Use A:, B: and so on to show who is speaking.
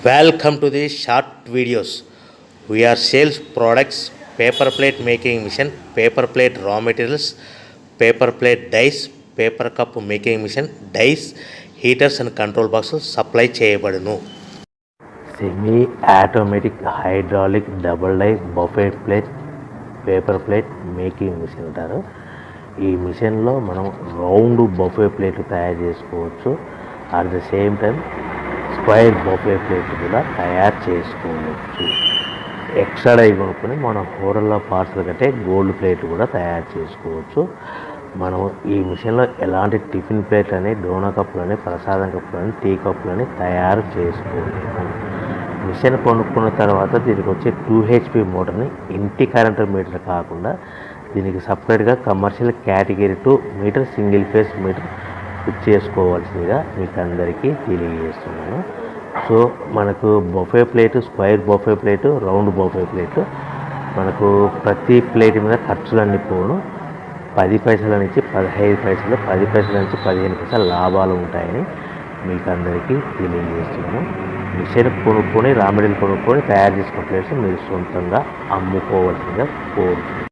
A: Welcome to the short videos. We are sales products, paper plate making machine, paper plate raw materials, paper plate dies, paper cup making machine, dies, heaters and control boxes supply చేయబడును. Semi automatic hydraulic double die buffet plate paper plate making machine అంటారు. ఈ మిషన్లో మనం round buffet plate తయారు చేసుకోవచ్చు. At the same time square buffet plate కూడా తయారు చేసుకోవచ్చు. ఎక్స్ట్రా డై కొనుక్కొని మనం కూరల్లో పార్సల్ కంటే గోల్డ్ ప్లేట్ కూడా తయారు చేసుకోవచ్చు. మనం ఈ మిషన్లో ఎలాంటి టిఫిన్ ప్లేట్లని, డోనా కప్పులని, ప్రసాదం కప్పులని, టీ కప్పులని తయారు చేసుకోవచ్చు. మిషన్ కొనుక్కున్న తర్వాత దీనికి వచ్చే 2HP మోటార్ని ఇంటి కరెంటు మీటర్ కాకుండా దీనికి సపరేట్గా commercial category 2 meter single phase meter fit చేసుకోవాల్సిందిగా మీకు అందరికీ తెలియజేస్తున్నాను. సో మనకు buffet plate, square buffet plate, round buffet plate, మనకు ప్రతి ప్లేట్ మీద ఖర్చులన్నీ పోను 10 పైసల నుంచి 15 పైసలు, 10 పైసల నుంచి 15 పైసలు లాభాలు ఉంటాయని మీకు అందరికీ తెలియజేస్తున్నాను. మిషన్ కొనుక్కొని, రా మెటీరియల్ కొనుక్కొని తయారు చేసుకున్న ప్లేట్స్ మీరు సొంతంగా అమ్ముకోవాల్సిందిగా కోరుతున్నాను.